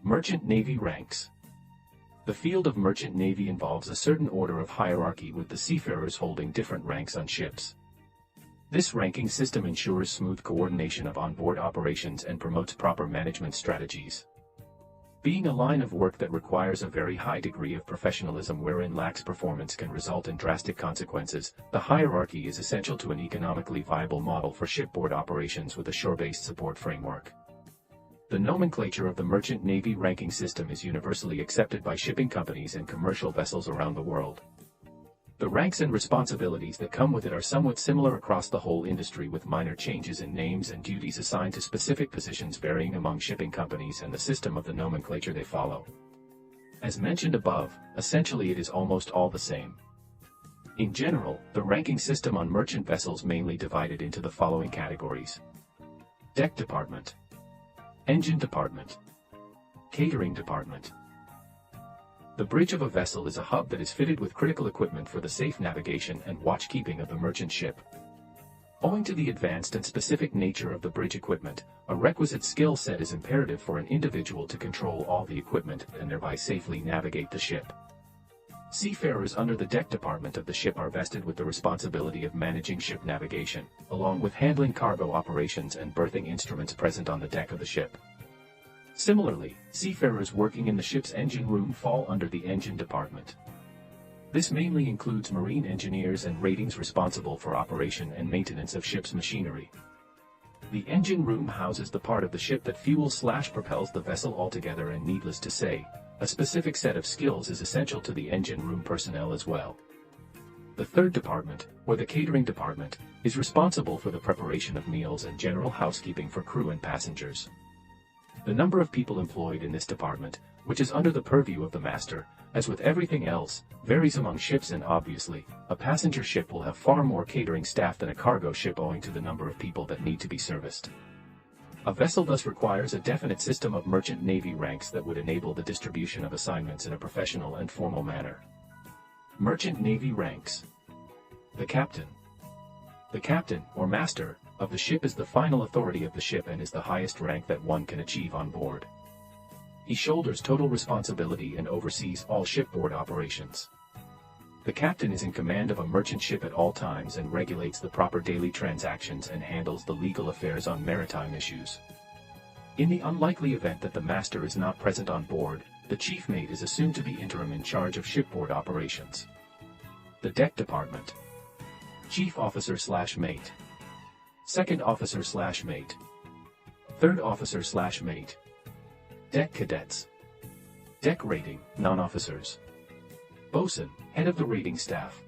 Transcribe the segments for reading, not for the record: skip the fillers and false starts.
Merchant Navy ranks. The field of merchant navy involves a certain order of hierarchy with the seafarers holding different ranks on ships. This ranking system ensures smooth coordination of onboard operations and promotes proper management strategies. Being a line of work that requires a very high degree of professionalism wherein lax performance can result in drastic consequences, the hierarchy is essential to an economically viable model for shipboard operations with a shore-based support framework. The nomenclature of the Merchant Navy ranking system is universally accepted by shipping companies and commercial vessels around the world. The ranks and responsibilities that come with it are somewhat similar across the whole industry, with minor changes in names and duties assigned to specific positions varying among shipping companies and the system of the nomenclature they follow. As mentioned above, essentially it is almost all the same. In general, the ranking system on merchant vessels mainly divided into the following categories: Deck Department, Engine Department, Catering Department. The bridge of a vessel is a hub that is fitted with critical equipment for the safe navigation and watchkeeping of the merchant ship. Owing to the advanced and specific nature of the bridge equipment, a requisite skill set is imperative for an individual to control all the equipment and thereby safely navigate the ship. Seafarers under the deck department of the ship are vested with the responsibility of managing ship navigation, along with handling cargo operations and berthing instruments present on the deck of the ship. Similarly, seafarers working in the ship's engine room fall under the engine department. This mainly includes marine engineers and ratings responsible for operation and maintenance of ship's machinery. The engine room houses the part of the ship that fuels/propels the vessel altogether, and needless to say, a specific set of skills is essential to the engine room personnel as well. The third department, or the catering department, is responsible for the preparation of meals and general housekeeping for crew and passengers. The number of people employed in this department, which is under the purview of the master, as with everything else, varies among ships, and obviously, a passenger ship will have far more catering staff than a cargo ship owing to the number of people that need to be serviced. A vessel thus requires a definite system of merchant navy ranks that would enable the distribution of assignments in a professional and formal manner. Merchant Navy ranks. The captain. The captain, or master, of the ship is the final authority of the ship and is the highest rank that one can achieve on board. He shoulders total responsibility and oversees all shipboard operations. The captain is in command of a merchant ship at all times and regulates the proper daily transactions and handles the legal affairs on maritime issues. In the unlikely event that the master is not present on board, the chief mate is assumed to be interim in charge of shipboard operations. The deck department. Chief officer/mate. Second officer/mate. Third officer/mate. Deck cadets. Deck rating, non-officers. Bosun, head of the rating staff.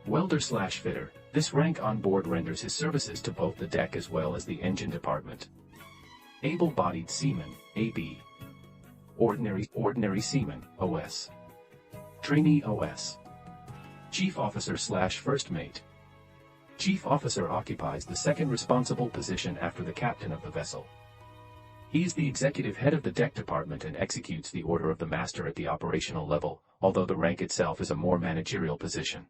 Welder/fitter, this rank on board renders his services to both the deck as well as the engine department. Able-bodied seaman, AB. Ordinary seaman, OS. Trainee, OS. Chief officer/first mate. Chief officer occupies the second responsible position after the captain of the vessel. He is the executive head of the deck department and executes the order of the master at the operational level, although the rank itself is a more managerial position.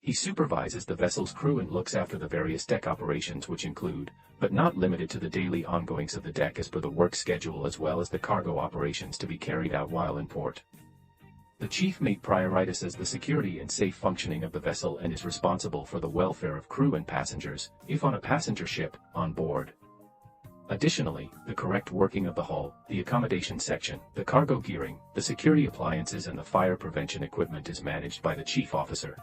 He supervises the vessel's crew and looks after the various deck operations, which include, but not limited to, the daily ongoings of the deck as per the work schedule, as well as the cargo operations to be carried out while in port. The chief mate prioritizes the security and safe functioning of the vessel and is responsible for the welfare of crew and passengers, if on a passenger ship, on board. Additionally, the correct working of the hull, the accommodation section, the cargo gearing, the security appliances and the fire prevention equipment is managed by the chief officer.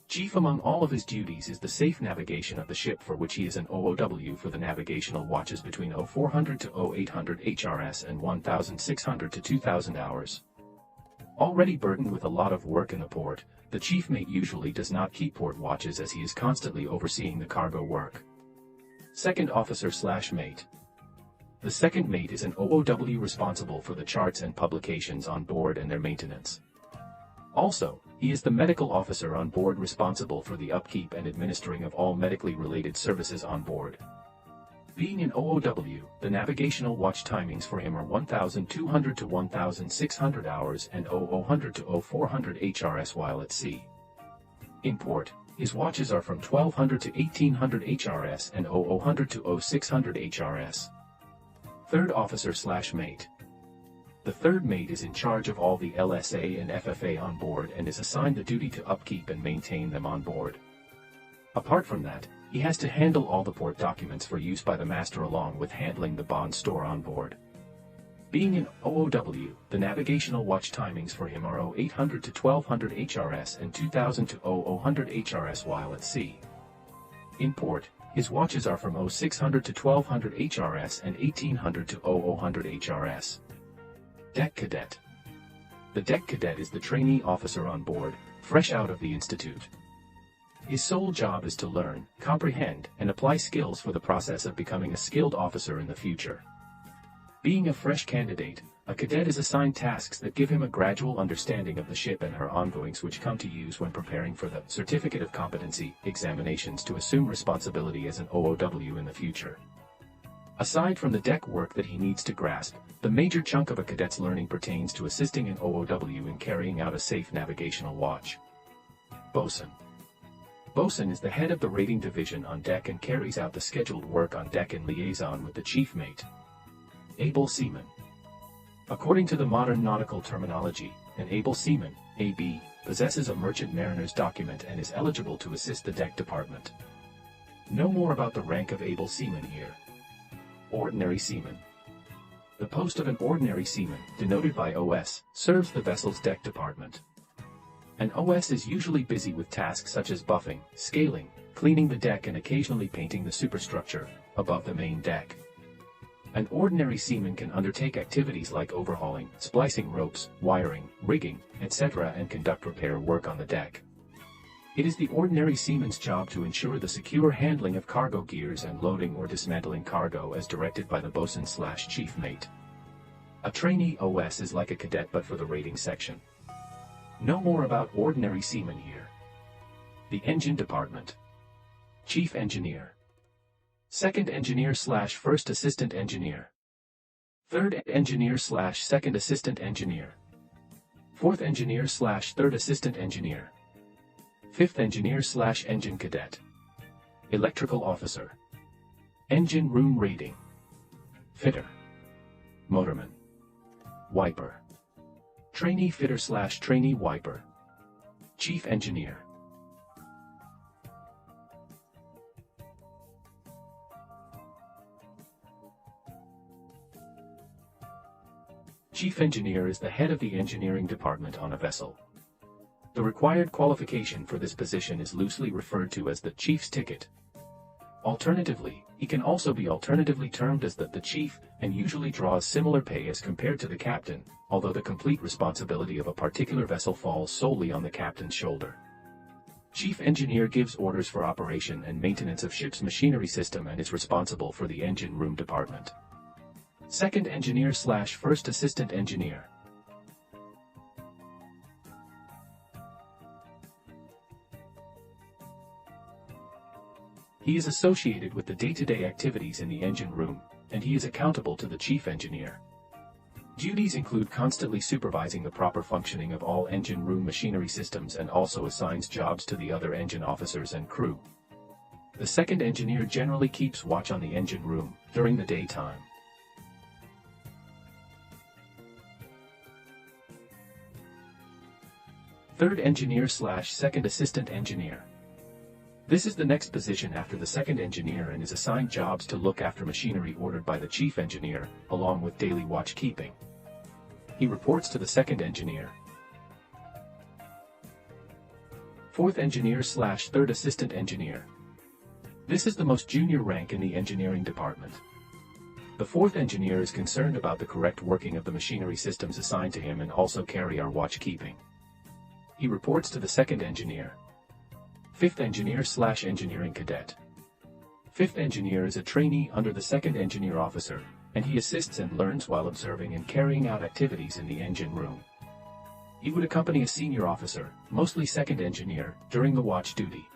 Chief among all of his duties is the safe navigation of the ship, for which he is an OOW for the navigational watches between 0400 to 0800 HRS and 1600 to 2000 hours. Already burdened with a lot of work in the port, the chief mate usually does not keep port watches as he is constantly overseeing the cargo work. Second officer/mate. The second mate is an OOW responsible for the charts and publications on board and their maintenance. Also, he is the medical officer on board responsible for the upkeep and administering of all medically related services on board. Being an OOW, the navigational watch timings for him are 1200 to 1600 hours and 0000 to 0400 HRS while at sea. In port, his watches are from 1200 to 1800 HRS and 0000 to 0600 HRS. Third officer/mate. The third mate is in charge of all the LSA and FFA on board and is assigned the duty to upkeep and maintain them on board. Apart from that, he has to handle all the port documents for use by the master along with handling the bond store on board. Being an OOW, the navigational watch timings for him are 0800 to 1200 HRS and 2000 to 0000 HRS while at sea. In port, his watches are from 0600 to 1200 HRS and 1800 to 0000 HRS. Deck Cadet. The Deck Cadet is the trainee officer on board, fresh out of the institute. His sole job is to learn, comprehend, and apply skills for the process of becoming a skilled officer in the future. Being a fresh candidate, a cadet is assigned tasks that give him a gradual understanding of the ship and her ongoings which come to use when preparing for the Certificate of Competency examinations to assume responsibility as an OOW in the future. Aside from the deck work that he needs to grasp, the major chunk of a cadet's learning pertains to assisting an OOW in carrying out a safe navigational watch. Bosun. Bosun is the head of the rating division on deck and carries out the scheduled work on deck in liaison with the chief mate. Able Seaman. According to the modern nautical terminology, an able seaman, AB, possesses a merchant mariner's document and is eligible to assist the deck department. Know more about the rank of able seaman here. Ordinary seaman. The post of an ordinary seaman, denoted by OS, serves the vessel's deck department. An OS is usually busy with tasks such as buffing, scaling, cleaning the deck and occasionally painting the superstructure above the main deck. An ordinary seaman can undertake activities like overhauling, splicing ropes, wiring, rigging, etc. and conduct repair work on the deck. It is the ordinary seaman's job to ensure the secure handling of cargo gears and loading or dismantling cargo as directed by the bosun/chief mate. A trainee OS is like a cadet but for the rating section. Know more about ordinary seaman here. The Engine Department. Chief Engineer. Second Engineer/First Assistant Engineer. Third Engineer/Second Assistant Engineer. Fourth Engineer/Third Assistant Engineer. Fifth Engineer/Engine Cadet. Electrical Officer. Engine Room Rating. Fitter. Motorman. Wiper. Trainee Fitter/Trainee Wiper. Chief Engineer. Chief Engineer is the head of the engineering department on a vessel. The required qualification for this position is loosely referred to as the Chief's Ticket. Alternatively, he can also be alternatively termed as the Chief, and usually draws similar pay as compared to the Captain, although the complete responsibility of a particular vessel falls solely on the Captain's shoulder. Chief Engineer gives orders for operation and maintenance of ship's machinery system and is responsible for the engine room department. Second Engineer/First Assistant Engineer. He is associated with the day-to-day activities in the engine room, and he is accountable to the Chief Engineer. Duties include constantly supervising the proper functioning of all engine room machinery systems and also assigns jobs to the other engine officers and crew. The second engineer generally keeps watch on the engine room during the daytime. Third Engineer/Second Assistant Engineer. This is the next position after the second engineer and is assigned jobs to look after machinery ordered by the chief engineer, along with daily watch keeping. He reports to the second engineer. Fourth Engineer/Third Assistant Engineer. This is the most junior rank in the engineering department. The fourth engineer is concerned about the correct working of the machinery systems assigned to him and also carry our watch keeping. He reports to the second engineer. Fifth Engineer/Engineering Cadet. Fifth engineer is a trainee under the second engineer officer, and he assists and learns while observing and carrying out activities in the engine room. He would accompany a senior officer, mostly second engineer, during the watch duty.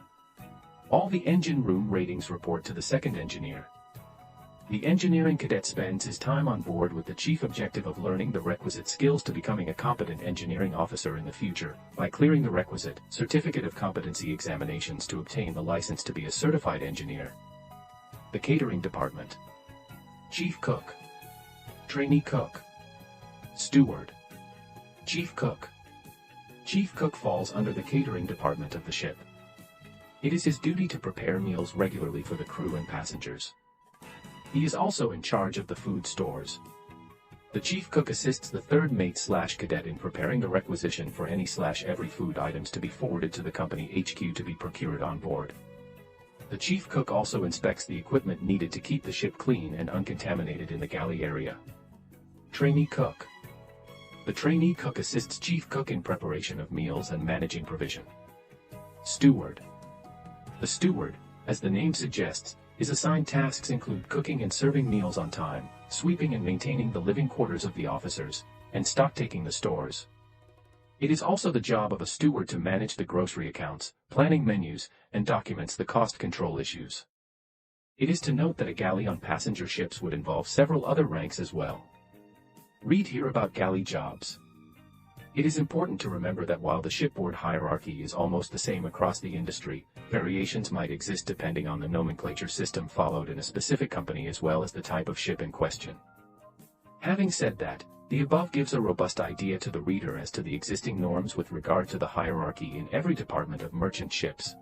All the engine room ratings report to the second engineer. The engineering cadet spends his time on board with the chief objective of learning the requisite skills to becoming a competent engineering officer in the future, by clearing the requisite Certificate of Competency examinations to obtain the license to be a certified engineer. The Catering Department. Chief Cook. Trainee Cook. Steward. Chief cook. Chief cook falls under the catering department of the ship. It is his duty to prepare meals regularly for the crew and passengers. He is also in charge of the food stores. The chief cook assists the third mate/cadet in preparing the requisition for any/every food items to be forwarded to the company HQ to be procured on board. The chief cook also inspects the equipment needed to keep the ship clean and uncontaminated in the galley area. Trainee cook. The trainee cook assists chief cook in preparation of meals and managing provision. Steward. The steward, as the name suggests, his assigned tasks include cooking and serving meals on time, sweeping and maintaining the living quarters of the officers, and stock-taking the stores. It is also the job of a steward to manage the grocery accounts, planning menus, and documents the cost control issues. It is to note that a galley on passenger ships would involve several other ranks as well. Read here about galley jobs. It is important to remember that while the shipboard hierarchy is almost the same across the industry, variations might exist depending on the nomenclature system followed in a specific company as well as the type of ship in question. Having said that, the above gives a robust idea to the reader as to the existing norms with regard to the hierarchy in every department of merchant ships.